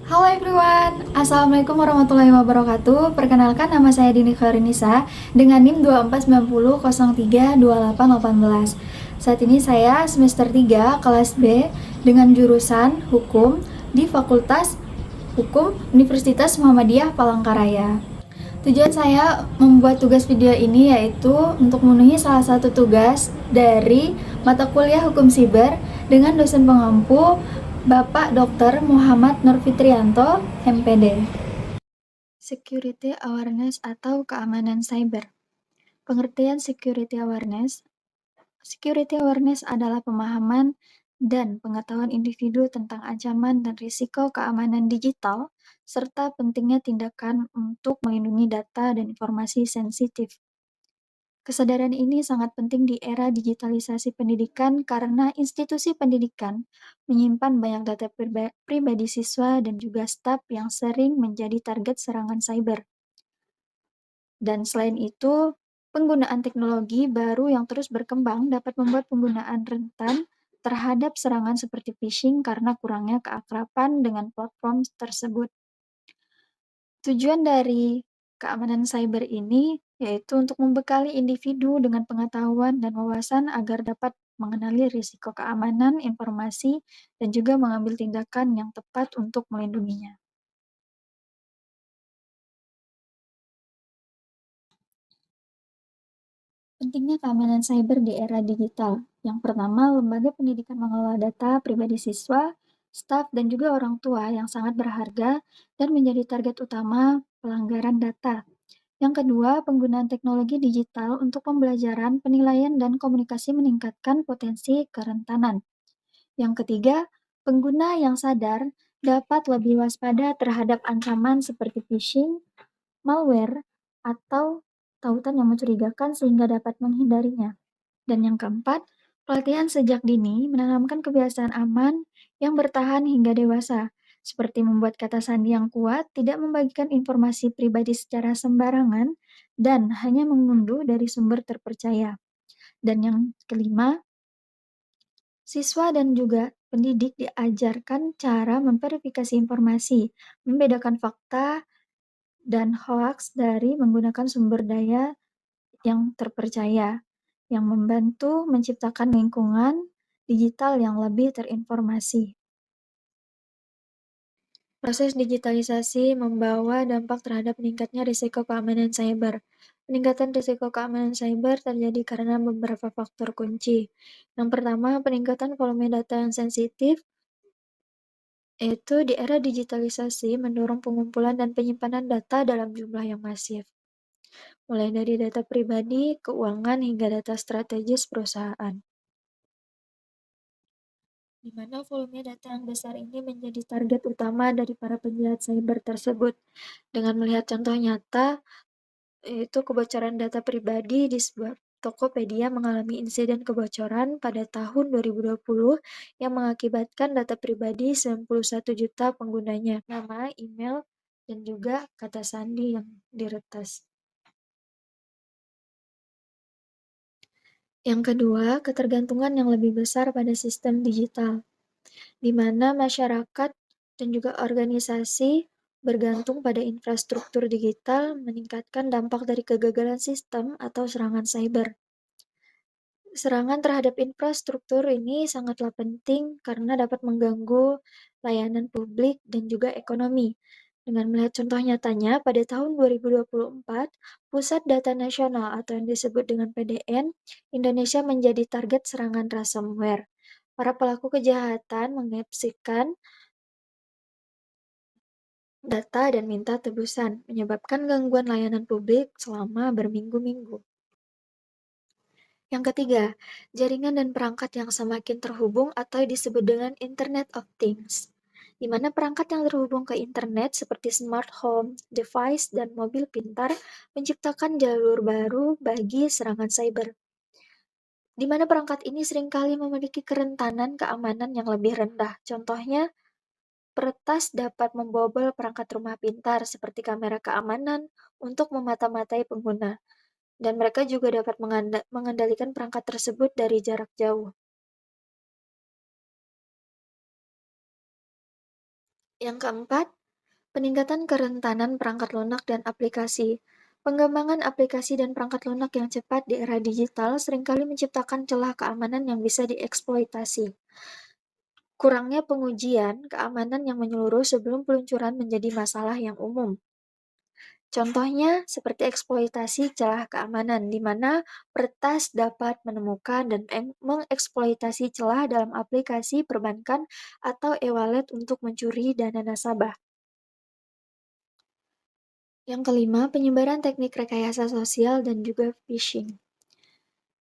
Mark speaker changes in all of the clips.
Speaker 1: Halo everyone, Assalamualaikum warahmatullahi wabarakatuh. Perkenalkan, nama saya Dini Khairinisa dengan NIM 2490032818. Saat ini saya semester 3 kelas B dengan jurusan Hukum di Fakultas Hukum Universitas Muhammadiyah Palangkaraya. Tujuan saya membuat tugas video ini yaitu untuk memenuhi salah satu tugas dari mata kuliah Hukum Siber dengan dosen pengampu Bapak Dr. Muhammad Nurfitrianto, MPD. Security Awareness atau keamanan cyber. Pengertian Security Awareness. Security awareness adalah pemahaman dan pengetahuan individu tentang ancaman dan risiko keamanan digital, serta pentingnya tindakan untuk melindungi data dan informasi sensitif. Kesadaran ini sangat penting di era digitalisasi pendidikan karena institusi pendidikan menyimpan banyak data pribadi siswa dan juga staf yang sering menjadi target serangan cyber. Dan selain itu, penggunaan teknologi baru yang terus berkembang dapat membuat penggunaan rentan terhadap serangan seperti phishing karena kurangnya keakraban dengan platform tersebut. Tujuan dari keamanan cyber ini yaitu untuk membekali individu dengan pengetahuan dan wawasan agar dapat mengenali risiko keamanan informasi dan juga mengambil tindakan yang tepat untuk melindunginya. Pentingnya keamanan cyber di era digital. Yang pertama, lembaga pendidikan mengelola data pribadi siswa, staf, dan juga orang tua yang sangat berharga dan menjadi target utama pelanggaran data. Yang kedua, penggunaan teknologi digital untuk pembelajaran, penilaian, dan komunikasi meningkatkan potensi kerentanan. Yang ketiga, pengguna yang sadar dapat lebih waspada terhadap ancaman seperti phishing, malware, atau tautan yang mencurigakan sehingga dapat menghindarinya. Dan yang keempat, pelatihan sejak dini menanamkan kebiasaan aman yang bertahan hingga dewasa, seperti membuat kata sandi yang kuat, tidak membagikan informasi pribadi secara sembarangan, dan hanya mengunduh dari sumber terpercaya. Dan yang kelima, siswa dan juga pendidik diajarkan cara memverifikasi informasi, membedakan fakta dan hoaks dari menggunakan sumber daya yang terpercaya, yang membantu menciptakan lingkungan digital yang lebih terinformasi. Proses digitalisasi membawa dampak terhadap meningkatnya risiko keamanan cyber. Peningkatan risiko keamanan cyber terjadi karena beberapa faktor kunci. Yang pertama, peningkatan volume data yang sensitif, yaitu di era digitalisasi mendorong pengumpulan dan penyimpanan data dalam jumlah yang masif, mulai dari data pribadi, keuangan, hingga data strategis perusahaan, di mana volume data yang besar ini menjadi target utama dari para penjahat cyber tersebut. Dengan melihat contoh nyata, yaitu kebocoran data pribadi di sebuah Tokopedia mengalami insiden kebocoran pada tahun 2020 yang mengakibatkan data pribadi 91 juta penggunanya, nama, email, dan juga kata sandi yang diretas. Yang kedua, ketergantungan yang lebih besar pada sistem digital, di mana masyarakat dan juga organisasi bergantung pada infrastruktur digital meningkatkan dampak dari kegagalan sistem atau serangan cyber. Serangan terhadap infrastruktur ini sangatlah penting karena dapat mengganggu layanan publik dan juga ekonomi. Dengan melihat contoh nyatanya, pada tahun 2024, Pusat Data Nasional atau yang disebut dengan PDN, Indonesia menjadi target serangan ransomware. Para pelaku kejahatan mengepsikan data dan minta tebusan, menyebabkan gangguan layanan publik selama berminggu-minggu. Yang ketiga, jaringan dan perangkat yang semakin terhubung atau disebut dengan Internet of Things, di mana perangkat yang terhubung ke internet seperti smart home, device, dan mobil pintar menciptakan jalur baru bagi serangan cyber, di mana perangkat ini seringkali memiliki kerentanan keamanan yang lebih rendah. Contohnya, peretas dapat membobol perangkat rumah pintar seperti kamera keamanan untuk memata-matai pengguna, dan mereka juga dapat mengendalikan perangkat tersebut dari jarak jauh. Yang keempat, peningkatan kerentanan perangkat lunak dan aplikasi. Pengembangan aplikasi dan perangkat lunak yang cepat di era digital seringkali menciptakan celah keamanan yang bisa dieksploitasi. Kurangnya pengujian keamanan yang menyeluruh sebelum peluncuran menjadi masalah yang umum. Contohnya seperti eksploitasi celah keamanan, di mana peretas dapat menemukan dan mengeksploitasi celah dalam aplikasi perbankan atau e-wallet untuk mencuri dana nasabah. Yang kelima, penyebaran teknik rekayasa sosial dan juga phishing.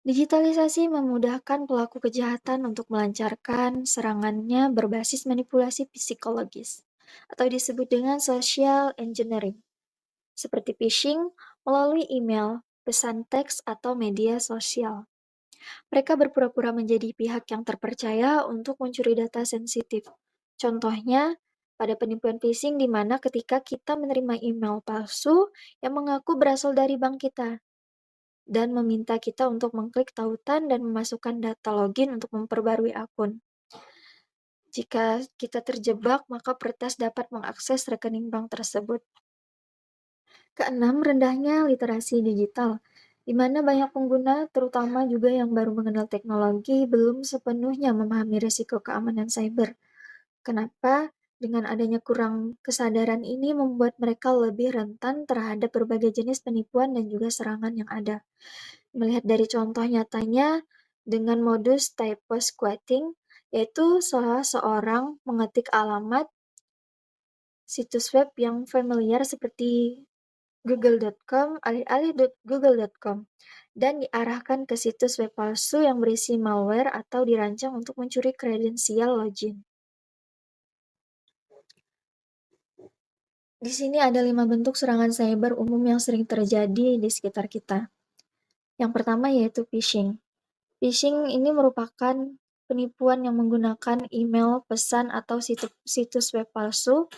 Speaker 1: Digitalisasi memudahkan pelaku kejahatan untuk melancarkan serangannya berbasis manipulasi psikologis, atau disebut dengan social engineering, seperti phishing melalui email, pesan teks, atau media sosial. Mereka berpura-pura menjadi pihak yang terpercaya untuk mencuri data sensitif. Contohnya, pada penipuan phishing di mana ketika kita menerima email palsu yang mengaku berasal dari bank kita dan meminta kita untuk mengklik tautan dan memasukkan data login untuk memperbarui akun. Jika kita terjebak, maka peretas dapat mengakses rekening bank tersebut. Keenam, rendahnya literasi digital, di mana banyak pengguna, terutama juga yang baru mengenal teknologi, belum sepenuhnya memahami risiko keamanan cyber. Kenapa? Dengan adanya kurang kesadaran ini membuat mereka lebih rentan terhadap berbagai jenis penipuan dan juga serangan yang ada. Melihat dari contoh nyatanya dengan modus typo squatting, yaitu salah seorang mengetik alamat situs web yang familiar seperti google.com, alih-alih google.com, dan diarahkan ke situs web palsu yang berisi malware atau dirancang untuk mencuri kredensial login. Di sini ada 5 bentuk serangan cyber umum yang sering terjadi di sekitar kita. Yang pertama yaitu phishing. Phishing ini merupakan penipuan yang menggunakan email, pesan, atau situs web palsu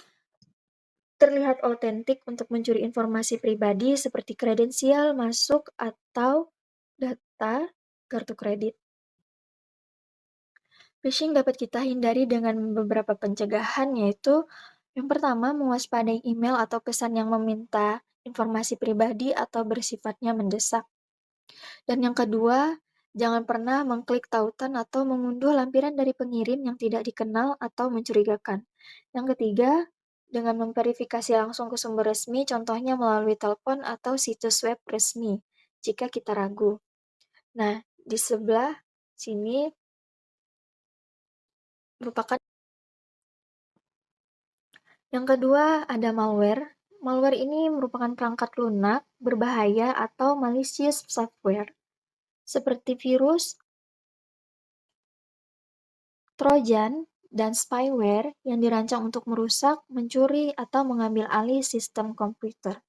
Speaker 1: terlihat otentik untuk mencuri informasi pribadi seperti kredensial masuk atau data kartu kredit. Phishing dapat kita hindari dengan beberapa pencegahan, yaitu yang pertama, mewaspadai email atau pesan yang meminta informasi pribadi atau bersifatnya mendesak. Dan yang kedua, jangan pernah mengklik tautan atau mengunduh lampiran dari pengirim yang tidak dikenal atau mencurigakan. Yang ketiga, dengan memverifikasi langsung ke sumber resmi, contohnya melalui telepon atau situs web resmi, jika kita ragu. Nah, di sebelah sini merupakan yang kedua ada malware. Malware ini merupakan perangkat lunak, berbahaya, atau malicious software, seperti virus, trojan, dan spyware yang dirancang untuk merusak, mencuri, atau mengambil alih sistem komputer.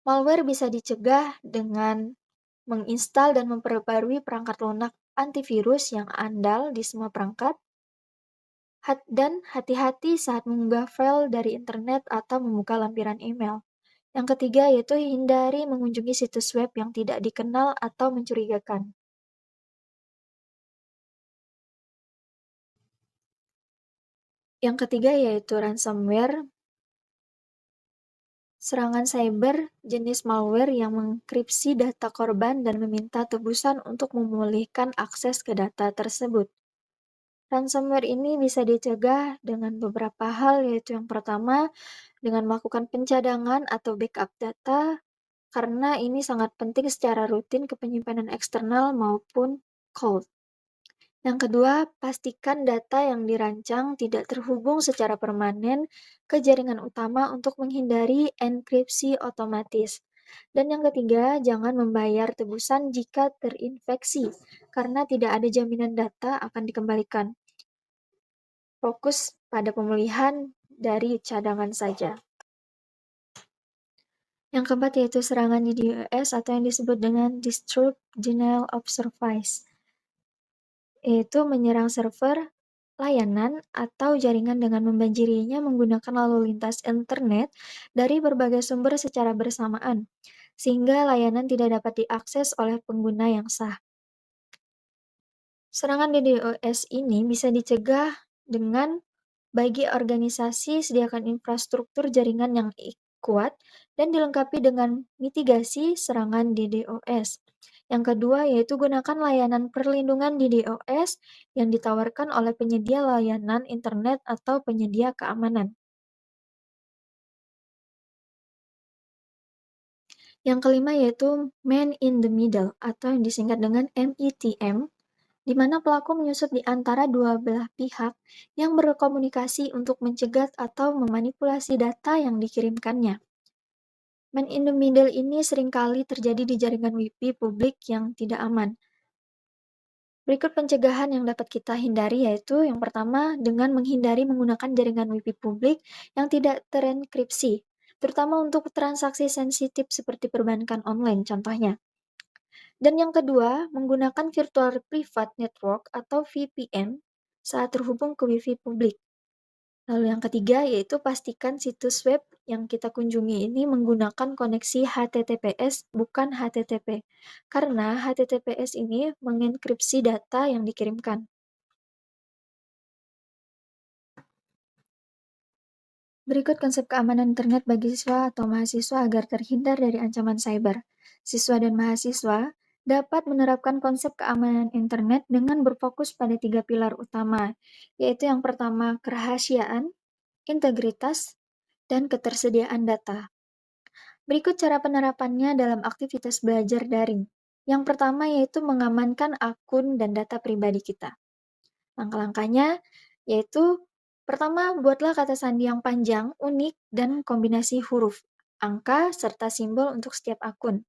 Speaker 1: Malware bisa dicegah dengan menginstal dan memperbarui perangkat lunak antivirus yang andal di semua perangkat, dan hati-hati saat mengunggah file dari internet atau membuka lampiran email. Yang ketiga yaitu hindari mengunjungi situs web yang tidak dikenal atau mencurigakan. Yang ketiga yaitu ransomware. Serangan cyber jenis malware yang mengenkripsi data korban dan meminta tebusan untuk memulihkan akses ke data tersebut. Ransomware ini bisa dicegah dengan beberapa hal, yaitu yang pertama, dengan melakukan pencadangan atau backup data, karena ini sangat penting secara rutin ke penyimpanan eksternal maupun cloud. Yang kedua, pastikan data yang dirancang tidak terhubung secara permanen ke jaringan utama untuk menghindari enkripsi otomatis. Dan yang ketiga, jangan membayar tebusan jika terinfeksi, karena tidak ada jaminan data akan dikembalikan. Fokus pada pemulihan dari cadangan saja. Yang keempat yaitu serangan DDoS atau yang disebut dengan Distributed Denial of Service, yaitu menyerang server, layanan, atau jaringan dengan membanjirinya menggunakan lalu lintas internet dari berbagai sumber secara bersamaan, sehingga layanan tidak dapat diakses oleh pengguna yang sah. Serangan DDoS ini bisa dicegah dengan Bagi organisasi, sediakan infrastruktur jaringan yang kuat dan dilengkapi dengan mitigasi serangan di DOS. Yang kedua yaitu gunakan layanan perlindungan di DOS yang ditawarkan oleh penyedia layanan internet atau penyedia keamanan. Yang kelima yaitu Man in the Middle atau yang disingkat dengan MITM, di mana pelaku menyusup di antara dua belah pihak yang berkomunikasi untuk mencegah atau memanipulasi data yang dikirimkannya. Man in the middle ini seringkali terjadi di jaringan Wi-Fi publik yang tidak aman. Berikut pencegahan yang dapat kita hindari yaitu yang pertama dengan menghindari menggunakan jaringan Wi-Fi publik yang tidak terenkripsi, terutama untuk transaksi sensitif seperti perbankan online contohnya. Dan yang kedua, menggunakan Virtual Private Network atau VPN saat terhubung ke Wi-Fi publik. Lalu yang ketiga yaitu pastikan situs web yang kita kunjungi ini menggunakan koneksi HTTPS bukan HTTP, karena HTTPS ini mengenkripsi data yang dikirimkan. Berikut konsep keamanan internet bagi siswa atau mahasiswa agar terhindar dari ancaman cyber. Siswa dan mahasiswa dapat menerapkan konsep keamanan internet dengan berfokus pada 3 pilar utama, yaitu yang pertama kerahasiaan, integritas, dan ketersediaan data. Berikut cara penerapannya dalam aktivitas belajar daring. Yang pertama yaitu mengamankan akun dan data pribadi kita. Langkah-langkahnya yaitu pertama, buatlah kata sandi yang panjang, unik, dan kombinasi huruf, angka, serta simbol untuk setiap akun.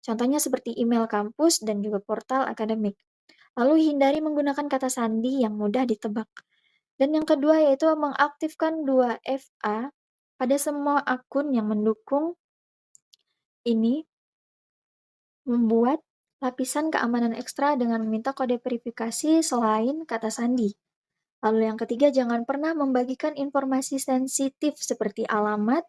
Speaker 1: Contohnya seperti email kampus dan juga portal akademik. Lalu hindari menggunakan kata sandi yang mudah ditebak. Dan yang kedua yaitu mengaktifkan 2FA pada semua akun yang mendukung ini, membuat lapisan keamanan ekstra dengan meminta kode verifikasi selain kata sandi. Lalu yang ketiga, jangan pernah membagikan informasi sensitif seperti alamat,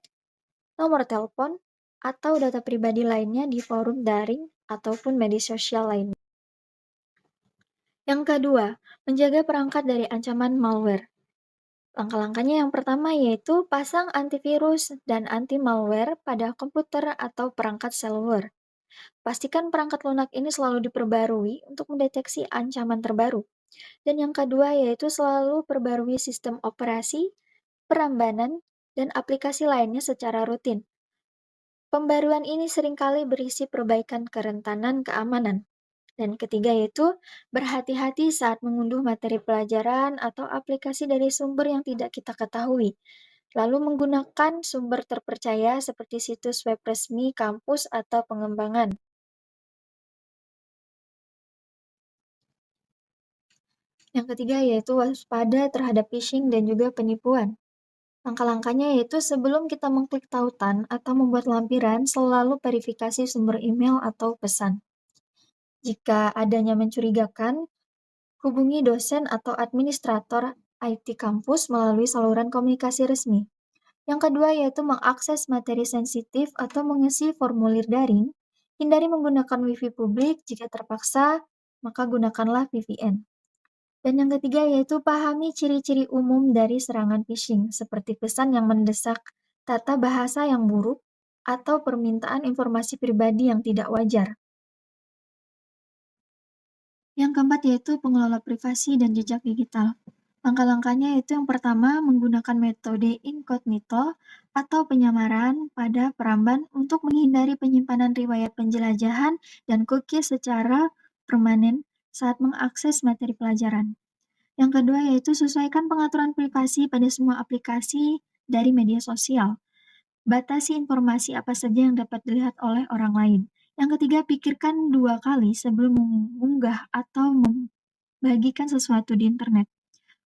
Speaker 1: nomor telepon, atau data pribadi lainnya di forum daring ataupun media sosial lainnya. Yang kedua, menjaga perangkat dari ancaman malware. Langkah-langkahnya yang pertama yaitu pasang antivirus dan anti-malware pada komputer atau perangkat seluler. Pastikan perangkat lunak ini selalu diperbarui untuk mendeteksi ancaman terbaru. Dan yang kedua yaitu selalu perbarui sistem operasi, perambanan, dan aplikasi lainnya secara rutin. Pembaruan ini seringkali berisi perbaikan kerentanan keamanan. Dan ketiga yaitu berhati-hati saat mengunduh materi pelajaran atau aplikasi dari sumber yang tidak kita ketahui. Lalu menggunakan sumber terpercaya seperti situs web resmi kampus atau pengembangan. Yang ketiga yaitu waspada terhadap phishing dan juga penipuan. Langkah-langkahnya yaitu sebelum kita mengklik tautan atau membuat lampiran, selalu verifikasi sumber email atau pesan. Jika adanya mencurigakan, hubungi dosen atau administrator IT kampus melalui saluran komunikasi resmi. Yang kedua yaitu mengakses materi sensitif atau mengisi formulir daring. Hindari menggunakan Wi-Fi publik jika terpaksa, maka gunakanlah VPN. Dan yang ketiga yaitu pahami ciri-ciri umum dari serangan phishing, seperti pesan yang mendesak, tata bahasa yang buruk, atau permintaan informasi pribadi yang tidak wajar. Yang keempat yaitu pengelola privasi dan jejak digital. Langkah-langkahnya yaitu yang pertama menggunakan metode incognito atau penyamaran pada peramban untuk menghindari penyimpanan riwayat penjelajahan dan cookies secara permanen saat mengakses materi pelajaran. Yang kedua yaitu sesuaikan pengaturan privasi pada semua aplikasi dari media sosial. Batasi informasi apa saja yang dapat dilihat oleh orang lain. Yang ketiga, pikirkan 2 kali sebelum mengunggah atau membagikan sesuatu di internet,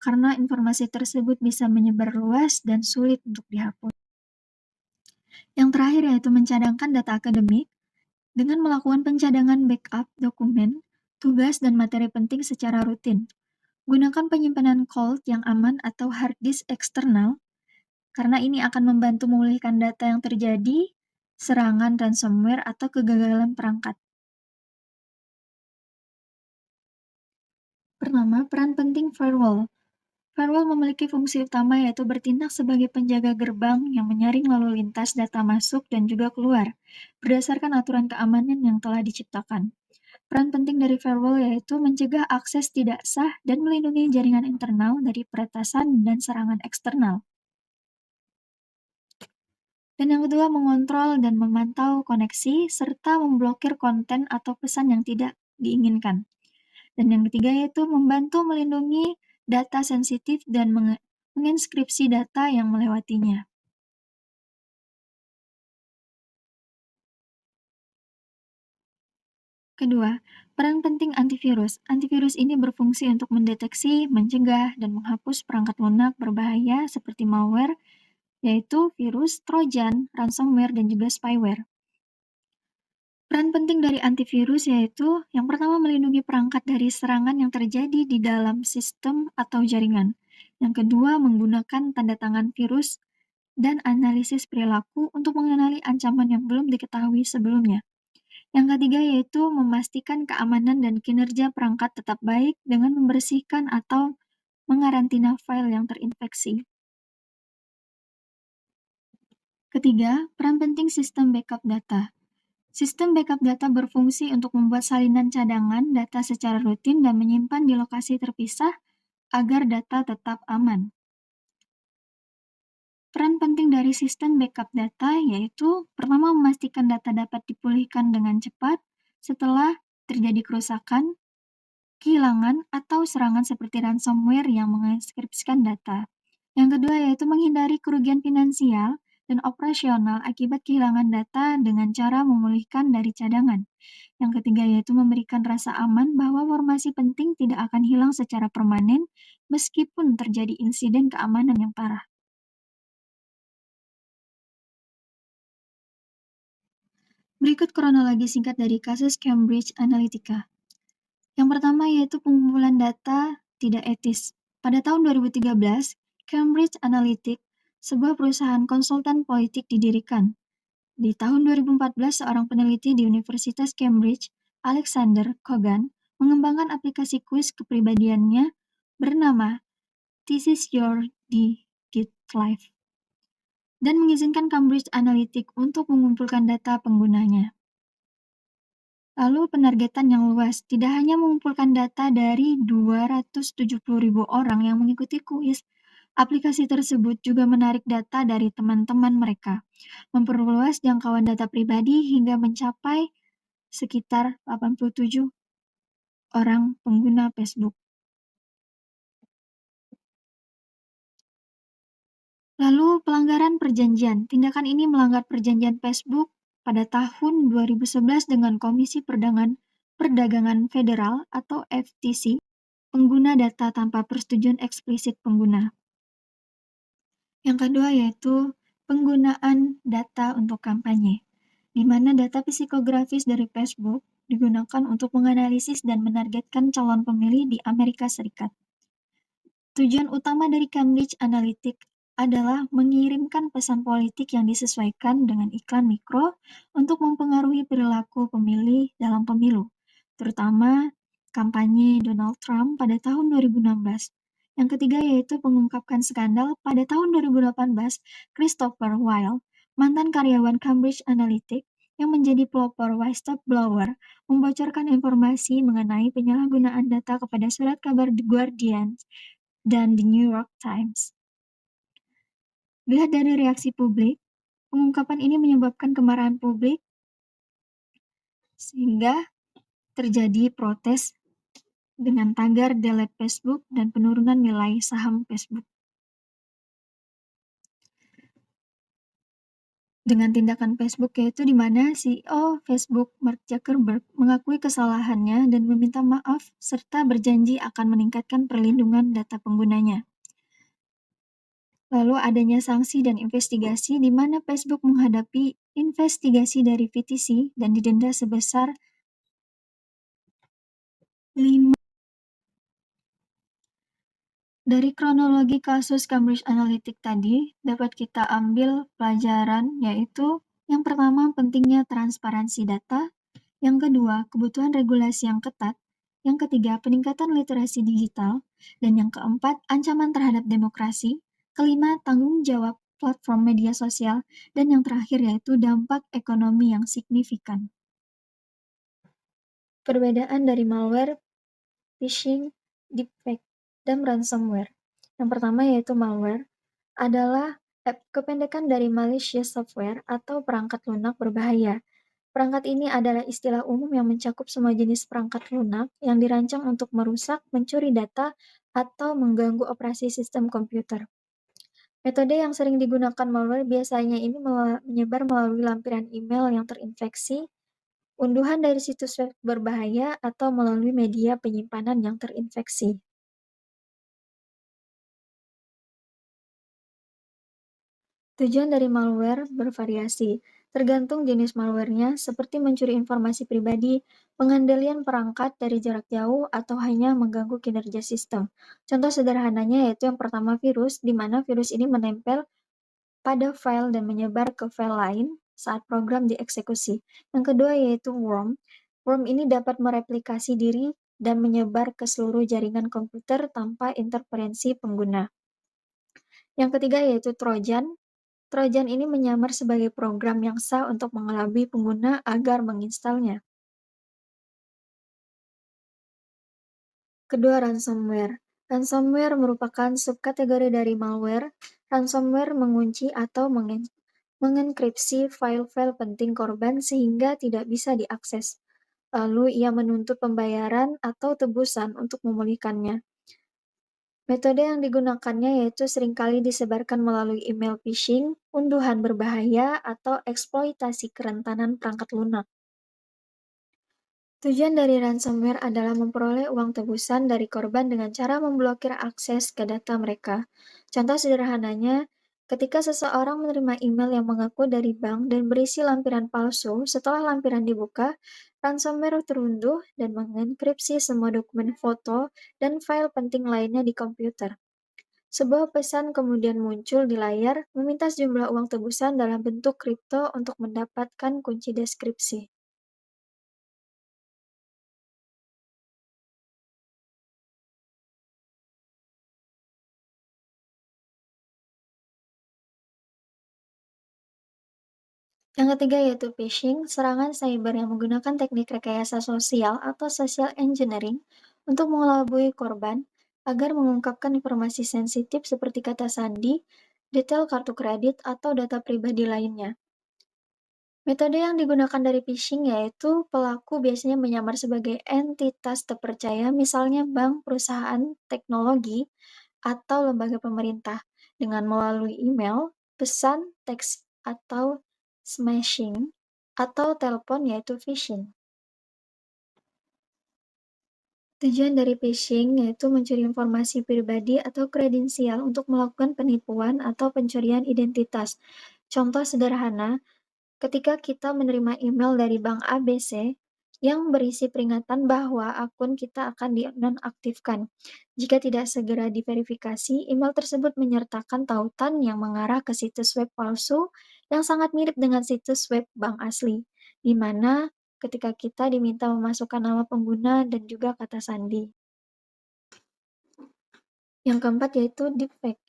Speaker 1: karena informasi tersebut bisa menyebar luas dan sulit untuk dihapus. Yang terakhir yaitu mencadangkan data akademik dengan melakukan pencadangan backup dokumen, tugas, dan materi penting secara rutin. Gunakan penyimpanan cold yang aman atau hard disk eksternal, karena ini akan membantu memulihkan data yang terjadi, serangan ransomware atau kegagalan perangkat. Pertama, peran penting firewall. Firewall memiliki fungsi utama yaitu bertindak sebagai penjaga gerbang yang menyaring lalu lintas data masuk dan juga keluar, berdasarkan aturan keamanan yang telah diciptakan. Peran penting dari firewall yaitu mencegah akses tidak sah dan melindungi jaringan internal dari peretasan dan serangan eksternal. Dan yang kedua, mengontrol dan memantau koneksi serta memblokir konten atau pesan yang tidak diinginkan. Dan yang ketiga yaitu membantu melindungi data sensitif dan menginskripsi data yang melewatinya. Kedua, peran penting antivirus. Antivirus ini berfungsi untuk mendeteksi, mencegah, dan menghapus perangkat lunak berbahaya seperti malware, yaitu virus, trojan, ransomware, dan juga spyware. Peran penting dari antivirus yaitu yang pertama melindungi perangkat dari serangan yang terjadi di dalam sistem atau jaringan. Yang kedua menggunakan tanda tangan virus dan analisis perilaku untuk mengenali ancaman yang belum diketahui sebelumnya. Yang ketiga yaitu memastikan keamanan dan kinerja perangkat tetap baik dengan membersihkan atau mengarantina file yang terinfeksi. Ketiga, peran penting sistem backup data. Sistem backup data berfungsi untuk membuat salinan cadangan data secara rutin dan menyimpan di lokasi terpisah agar data tetap aman. Peran penting dari sistem backup data yaitu pertama memastikan data dapat dipulihkan dengan cepat setelah terjadi kerusakan, kehilangan, atau serangan seperti ransomware yang menginskripsikan data. Yang kedua yaitu menghindari kerugian finansial dan operasional akibat kehilangan data dengan cara memulihkan dari cadangan. Yang ketiga yaitu memberikan rasa aman bahwa informasi penting tidak akan hilang secara permanen meskipun terjadi insiden keamanan yang parah. Berikut kronologi singkat dari kasus Cambridge Analytica. Yang pertama yaitu pengumpulan data tidak etis. Pada tahun 2013, Cambridge Analytica, sebuah perusahaan konsultan politik didirikan. Di tahun 2014, seorang peneliti di Universitas Cambridge, Alexander Kogan, mengembangkan aplikasi kuis kepribadiannya bernama This is Your Digit Life dan mengizinkan Cambridge Analytica untuk mengumpulkan data penggunanya. Lalu penargetan yang luas, tidak hanya mengumpulkan data dari 270.000 orang yang mengikuti kuis, aplikasi tersebut juga menarik data dari teman-teman mereka, memperluas jangkauan data pribadi hingga mencapai sekitar 87 orang pengguna Facebook. Lalu pelanggaran perjanjian. Tindakan ini melanggar perjanjian Facebook pada tahun 2011 dengan Komisi Perdagangan Federal atau FTC, pengguna data tanpa persetujuan eksplisit pengguna. Yang kedua yaitu penggunaan data untuk kampanye, di mana data psikografis dari Facebook digunakan untuk menganalisis dan menargetkan calon pemilih di Amerika Serikat. Tujuan utama dari Cambridge Analytica adalah mengirimkan pesan politik yang disesuaikan dengan iklan mikro untuk mempengaruhi perilaku pemilih dalam pemilu, terutama kampanye Donald Trump pada tahun 2016. Yang ketiga yaitu mengungkapkan skandal pada tahun 2018, Christopher Wylie, mantan karyawan Cambridge Analytica yang menjadi pelopor whistleblower, membocorkan informasi mengenai penyalahgunaan data kepada surat kabar The Guardian dan The New York Times. Dilihat dari reaksi publik, pengungkapan ini menyebabkan kemarahan publik sehingga terjadi protes dengan tagar delete Facebook dan penurunan nilai saham Facebook. Dengan tindakan Facebook yaitu di mana CEO Facebook Mark Zuckerberg mengakui kesalahannya dan meminta maaf serta berjanji akan meningkatkan perlindungan data penggunanya. Lalu adanya sanksi dan investigasi di mana Facebook menghadapi investigasi dari VTC dan didenda sebesar 5. Dari kronologi kasus Cambridge Analytica tadi, dapat kita ambil pelajaran yaitu yang pertama pentingnya transparansi data, yang kedua kebutuhan regulasi yang ketat, Yang ketiga, peningkatan literasi digital. Dan yang keempat, ancaman terhadap demokrasi. Kelima, tanggung jawab platform media sosial. Dan yang terakhir yaitu dampak ekonomi yang signifikan. Perbedaan dari malware, phishing, deepfake, dan ransomware. Yang pertama yaitu malware adalah kependekan dari malicious software atau perangkat lunak berbahaya. Perangkat ini adalah istilah umum yang mencakup semua jenis perangkat lunak yang dirancang untuk merusak, mencuri data, atau mengganggu operasi sistem komputer. Metode yang sering digunakan malware biasanya ini menyebar melalui lampiran email yang terinfeksi, unduhan dari situs web berbahaya, atau melalui media penyimpanan yang terinfeksi. Tujuan dari malware bervariasi, tergantung jenis malware-nya, seperti mencuri informasi pribadi, pengendalian perangkat dari jarak jauh, atau hanya mengganggu kinerja sistem. Contoh sederhananya yaitu yang pertama virus, di mana virus ini menempel pada file dan menyebar ke file lain saat program dieksekusi. Yang kedua yaitu worm. Worm ini dapat mereplikasi diri dan menyebar ke seluruh jaringan komputer tanpa interferensi pengguna. Yang ketiga yaitu Trojan. Trojan ini menyamar sebagai program yang sah untuk mengelabui pengguna agar menginstalnya. Kedua, ransomware. Ransomware merupakan subkategori dari malware. Ransomware mengunci atau mengenkripsi file-file penting korban sehingga tidak bisa diakses. Lalu ia menuntut pembayaran atau tebusan untuk memulihkannya. Metode yang digunakannya yaitu seringkali disebarkan melalui email phishing, unduhan berbahaya, atau eksploitasi kerentanan perangkat lunak. Tujuan dari ransomware adalah memperoleh uang tebusan dari korban dengan cara memblokir akses ke data mereka. Contoh sederhananya, ketika seseorang menerima email yang mengaku dari bank dan berisi lampiran palsu, setelah lampiran dibuka, ransomware terunduh dan mengenkripsi semua dokumen foto dan file penting lainnya di komputer. Sebuah pesan kemudian muncul di layar, meminta sejumlah uang tebusan dalam bentuk kripto untuk mendapatkan kunci deskripsi. Yang ketiga yaitu phishing, serangan cyber yang menggunakan teknik rekayasa sosial atau social engineering untuk mengelabui korban agar mengungkapkan informasi sensitif seperti kata sandi, detail kartu kredit, atau data pribadi lainnya. Metode yang digunakan dari phishing yaitu pelaku biasanya menyamar sebagai entitas terpercaya, misalnya bank, perusahaan teknologi, atau lembaga pemerintah, dengan melalui email, pesan, teks, atau smashing, atau telepon yaitu phishing. Tujuan dari phishing yaitu mencuri informasi pribadi atau kredensial untuk melakukan penipuan atau pencurian identitas. Contoh sederhana, ketika kita menerima email dari Bank ABC yang berisi peringatan bahwa akun kita akan dinonaktifkan. Jika tidak segera diverifikasi, email tersebut menyertakan tautan yang mengarah ke situs web palsu yang sangat mirip dengan situs web bank asli, di mana ketika kita diminta memasukkan nama pengguna dan juga kata sandi. Yang keempat yaitu deepfake.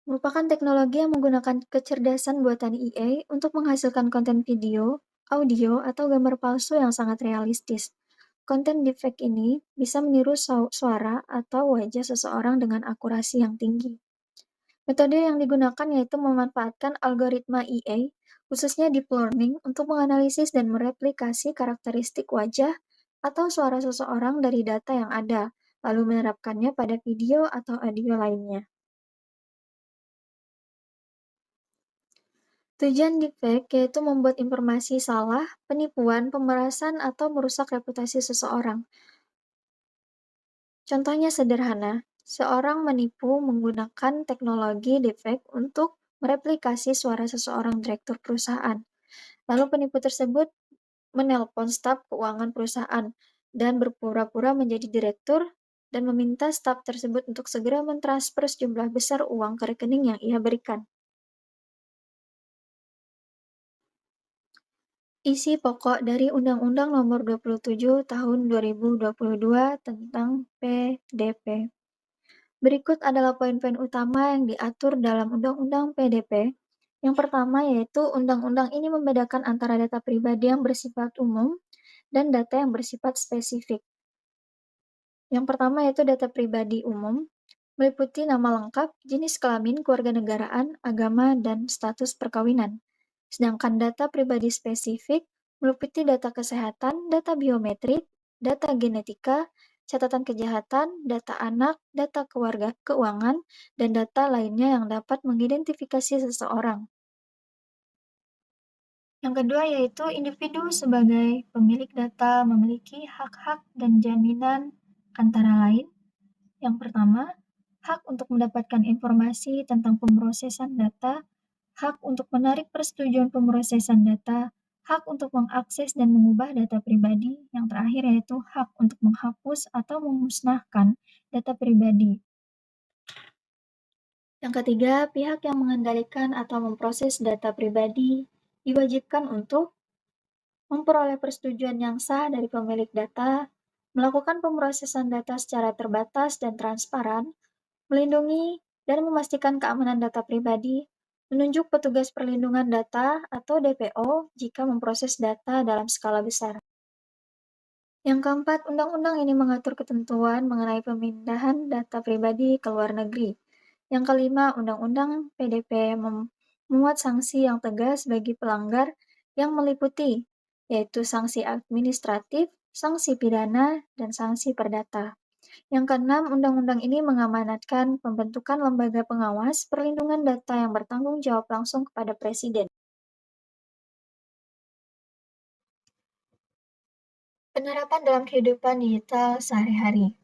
Speaker 1: Merupakan teknologi yang menggunakan kecerdasan buatan AI untuk menghasilkan konten video, audio, atau gambar palsu yang sangat realistis. Konten deepfake ini bisa meniru suara atau wajah seseorang dengan akurasi yang tinggi. Metode yang digunakan yaitu memanfaatkan algoritma AI, khususnya deep learning, untuk menganalisis dan mereplikasi karakteristik wajah atau suara seseorang dari data yang ada, lalu menerapkannya pada video atau audio lainnya. Tujuan deepfake yaitu membuat informasi salah, penipuan, pemerasan, atau merusak reputasi seseorang. Contohnya sederhana, seorang menipu menggunakan teknologi deepfake untuk mereplikasi suara seseorang direktur perusahaan. Lalu penipu tersebut menelpon staf keuangan perusahaan dan berpura-pura menjadi direktur dan meminta staf tersebut untuk segera mentransfer sejumlah besar uang ke rekening yang ia berikan. Isi pokok dari Undang-Undang Nomor 27 Tahun 2022 tentang PDP. Berikut adalah poin-poin utama yang diatur dalam Undang-Undang PDP. Yang pertama yaitu undang-undang ini membedakan antara data pribadi yang bersifat umum dan data yang bersifat spesifik. Yang pertama yaitu data pribadi umum, meliputi nama lengkap, jenis kelamin, kewarganegaraan, agama, dan status perkawinan. Sedangkan data pribadi spesifik meliputi data kesehatan, data biometrik, data genetika, catatan kejahatan, data anak, data keluarga keuangan, dan data lainnya yang dapat mengidentifikasi seseorang. Yang kedua yaitu individu sebagai pemilik data memiliki hak-hak dan jaminan antara lain. Yang pertama, hak untuk mendapatkan informasi tentang pemrosesan data, hak untuk menarik persetujuan pemrosesan data, hak untuk mengakses dan mengubah data pribadi, yang terakhir yaitu hak untuk menghapus atau memusnahkan data pribadi. Yang ketiga, pihak yang mengendalikan atau memproses data pribadi diwajibkan untuk memperoleh persetujuan yang sah dari pemilik data, melakukan pemrosesan data secara terbatas dan transparan, melindungi dan memastikan keamanan data pribadi, menunjuk petugas perlindungan data atau DPO jika memproses data dalam skala besar. Yang keempat, undang-undang ini mengatur ketentuan mengenai pemindahan data pribadi ke luar negeri. Yang kelima, undang-undang PDP memuat sanksi yang tegas bagi pelanggar yang meliputi, yaitu sanksi administratif, sanksi pidana, dan sanksi perdata. Yang keenam, undang-undang ini mengamanatkan pembentukan lembaga pengawas perlindungan data yang bertanggung jawab langsung kepada Presiden. Penerapan dalam kehidupan digital sehari-hari.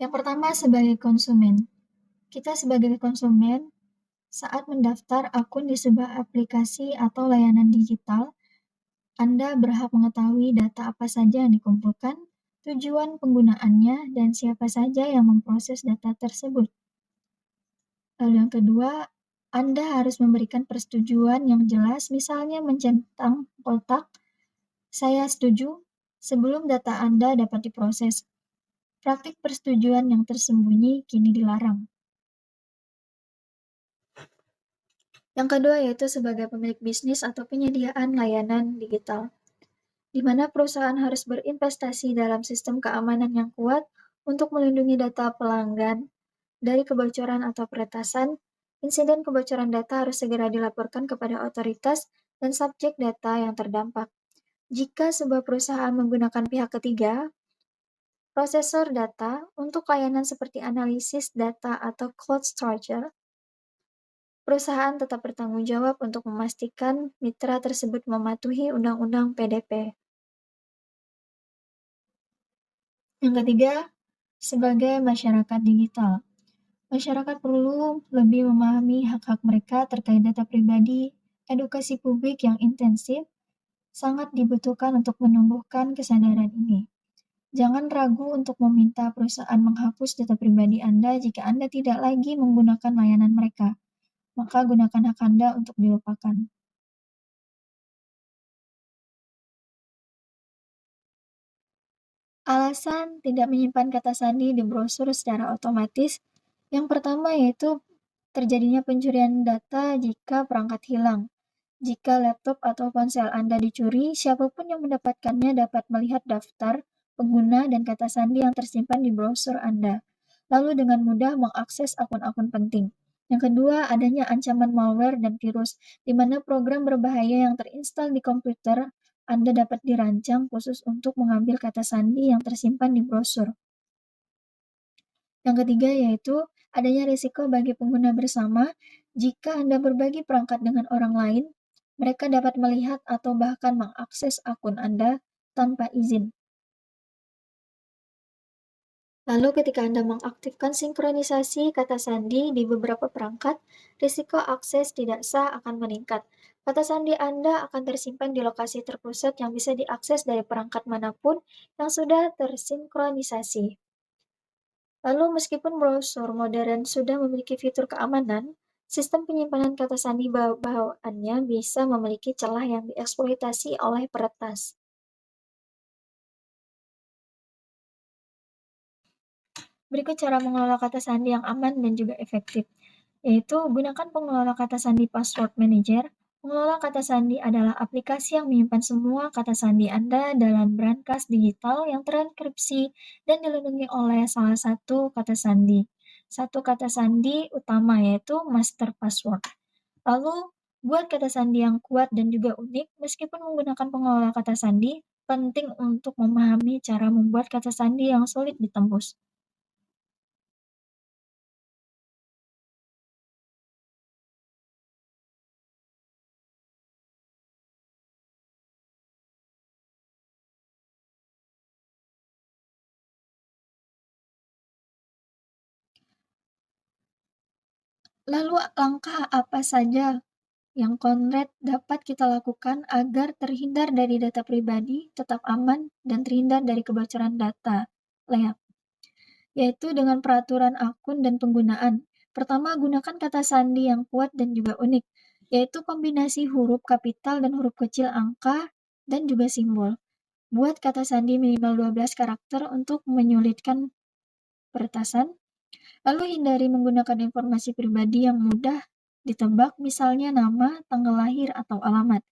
Speaker 1: Yang pertama, sebagai konsumen. Kita sebagai konsumen, saat mendaftar akun di sebuah aplikasi atau layanan digital, Anda berhak mengetahui data apa saja yang dikumpulkan, tujuan penggunaannya, dan siapa saja yang memproses data tersebut. Lalu yang kedua, Anda harus memberikan persetujuan yang jelas, misalnya mencentang kotak "Saya setuju" sebelum data Anda dapat diproses. Praktik persetujuan yang tersembunyi kini dilarang. Yang kedua yaitu sebagai pemilik bisnis atau penyediaan layanan digital, di mana perusahaan harus berinvestasi dalam sistem keamanan yang kuat untuk melindungi data pelanggan dari kebocoran atau peretasan. Insiden kebocoran data harus segera dilaporkan kepada otoritas dan subjek data yang terdampak. Jika sebuah perusahaan menggunakan pihak ketiga, prosesor data untuk layanan seperti analisis data atau cloud storage, perusahaan tetap bertanggung jawab untuk memastikan mitra tersebut mematuhi Undang-Undang PDP. Yang ketiga, sebagai masyarakat digital. Masyarakat perlu lebih memahami hak-hak mereka terkait data pribadi. Edukasi publik yang intensif sangat dibutuhkan untuk menumbuhkan kesadaran ini. Jangan ragu untuk meminta perusahaan menghapus data pribadi Anda jika Anda tidak lagi menggunakan layanan mereka. Maka gunakan hak Anda untuk dilupakan. Alasan tidak menyimpan kata sandi di brosur secara otomatis, yang pertama yaitu terjadinya pencurian data jika perangkat hilang. Jika laptop atau ponsel Anda dicuri, siapapun yang mendapatkannya dapat melihat daftar pengguna dan kata sandi yang tersimpan di browser Anda, lalu dengan mudah mengakses akun-akun penting. Yang kedua, adanya ancaman malware dan virus, di mana program berbahaya yang terinstal di komputer Anda dapat dirancang khusus untuk mengambil kata sandi yang tersimpan di browser. Yang ketiga yaitu adanya risiko bagi pengguna bersama. Jika Anda berbagi perangkat dengan orang lain, mereka dapat melihat atau bahkan mengakses akun Anda tanpa izin. Lalu ketika Anda mengaktifkan sinkronisasi kata sandi di beberapa perangkat, risiko akses tidak sah akan meningkat. Kata sandi Anda akan tersimpan di lokasi terpusat yang bisa diakses dari perangkat manapun yang sudah tersinkronisasi. Lalu meskipun browser modern sudah memiliki fitur keamanan, Sistem penyimpanan kata sandi bawaannya bisa memiliki celah yang dieksploitasi oleh peretas. Berikut cara mengelola kata sandi yang aman dan juga efektif, yaitu gunakan pengelola kata sandi password manager. Pengelola kata sandi adalah aplikasi yang menyimpan semua kata sandi Anda dalam brankas digital yang terenkripsi dan dilindungi oleh salah satu kata sandi. Satu kata sandi utama yaitu master password. Lalu, buat kata sandi yang kuat dan juga unik meskipun menggunakan pengelola kata sandi, penting untuk memahami cara membuat kata sandi yang sulit ditembus. Lalu langkah apa saja yang konkret dapat kita lakukan agar terhindar dari data pribadi, tetap aman, dan terhindar dari kebocoran data layak, yaitu dengan peraturan akun dan penggunaan. Pertama, gunakan kata sandi yang kuat dan juga unik, yaitu kombinasi huruf kapital dan huruf kecil angka dan juga simbol. Buat kata sandi minimal 12 karakter untuk menyulitkan peretasan. Lalu hindari menggunakan informasi pribadi yang mudah ditebak, misalnya nama, tanggal lahir, atau alamat.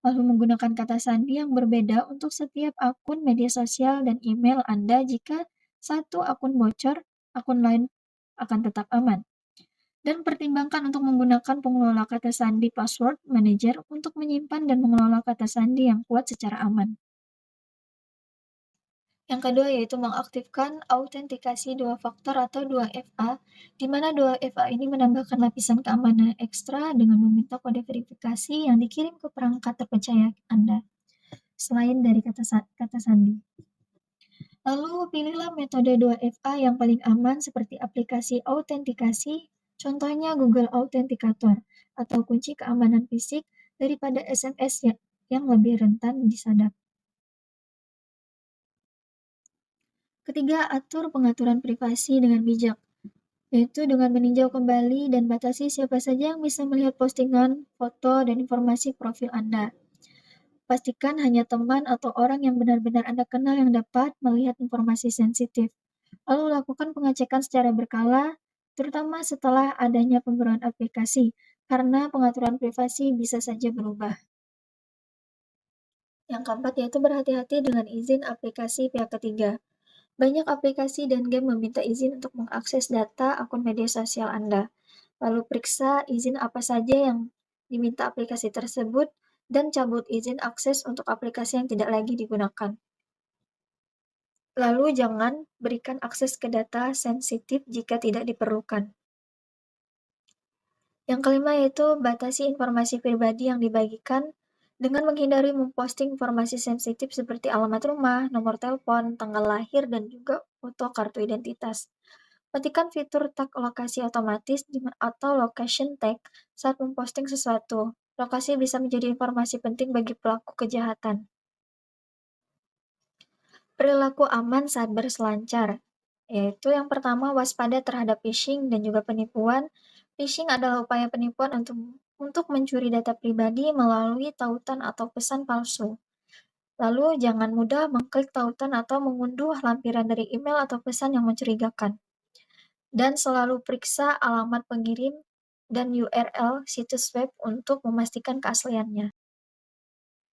Speaker 1: Lalu menggunakan kata sandi yang berbeda untuk setiap akun media sosial dan email Anda jika satu akun bocor, akun lain akan tetap aman. Dan pertimbangkan untuk menggunakan pengelola kata sandi password manager untuk menyimpan dan mengelola kata sandi yang kuat secara aman. Yang kedua yaitu mengaktifkan autentikasi dua faktor atau 2FA, di mana 2FA ini menambahkan lapisan keamanan ekstra dengan meminta kode verifikasi yang dikirim ke perangkat terpercaya Anda, selain dari kata sandi. Lalu pilihlah metode 2FA yang paling aman seperti aplikasi autentikasi, contohnya Google Authenticator, atau kunci keamanan fisik daripada SMS yang lebih rentan disadap. Ketiga, atur pengaturan privasi dengan bijak, yaitu dengan meninjau kembali dan batasi siapa saja yang bisa melihat postingan, foto, dan informasi profil Anda. Pastikan hanya teman atau orang yang benar-benar Anda kenal yang dapat melihat informasi sensitif. Lalu lakukan pengecekan secara berkala, terutama setelah adanya pembaruan aplikasi, karena pengaturan privasi bisa saja berubah. Yang keempat yaitu berhati-hati dengan izin aplikasi pihak ketiga. Banyak aplikasi dan game meminta izin untuk mengakses data akun media sosial Anda. Lalu periksa izin apa saja yang diminta aplikasi tersebut dan cabut izin akses untuk aplikasi yang tidak lagi digunakan. Lalu jangan berikan akses ke data sensitif jika tidak diperlukan. Yang kelima yaitu batasi informasi pribadi yang dibagikan dengan menghindari memposting informasi sensitif seperti alamat rumah, nomor telepon, tanggal lahir, dan juga foto kartu identitas. Matikan fitur tag lokasi otomatis atau location tag saat memposting sesuatu. Lokasi bisa menjadi informasi penting bagi pelaku kejahatan. Perilaku aman saat berselancar, yaitu yang pertama waspada terhadap phishing dan juga penipuan. Phishing adalah upaya penipuan untuk mencuri data pribadi melalui tautan atau pesan palsu. Lalu jangan mudah mengklik tautan atau mengunduh lampiran dari email atau pesan yang mencurigakan. Dan selalu periksa alamat pengirim dan URL situs web untuk memastikan keasliannya.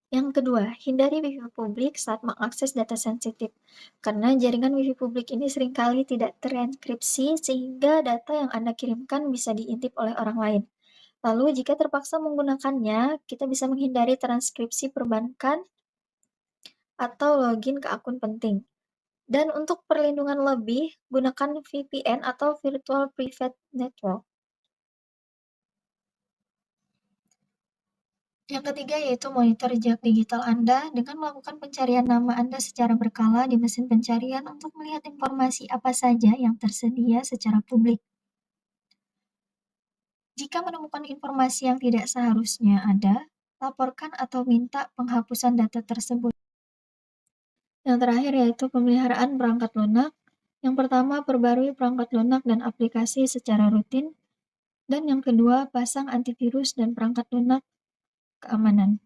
Speaker 1: Yang kedua, hindari Wi-Fi publik saat mengakses data sensitif, karena jaringan Wi-Fi publik ini seringkali tidak terenkripsi sehingga data yang Anda kirimkan bisa diintip oleh orang lain. Lalu, jika terpaksa menggunakannya, kita bisa menghindari transkripsi perbankan atau login ke akun penting. Dan untuk perlindungan lebih, gunakan VPN atau Virtual Private Network. Yang ketiga yaitu monitor jejak digital Anda dengan melakukan pencarian nama Anda secara berkala di mesin pencarian untuk melihat informasi apa saja yang tersedia secara publik. Jika menemukan informasi yang tidak seharusnya ada, laporkan atau minta penghapusan data tersebut. Yang terakhir yaitu pemeliharaan perangkat lunak. Yang pertama, perbarui perangkat lunak dan aplikasi secara rutin. Dan yang kedua, pasang antivirus dan perangkat lunak keamanan.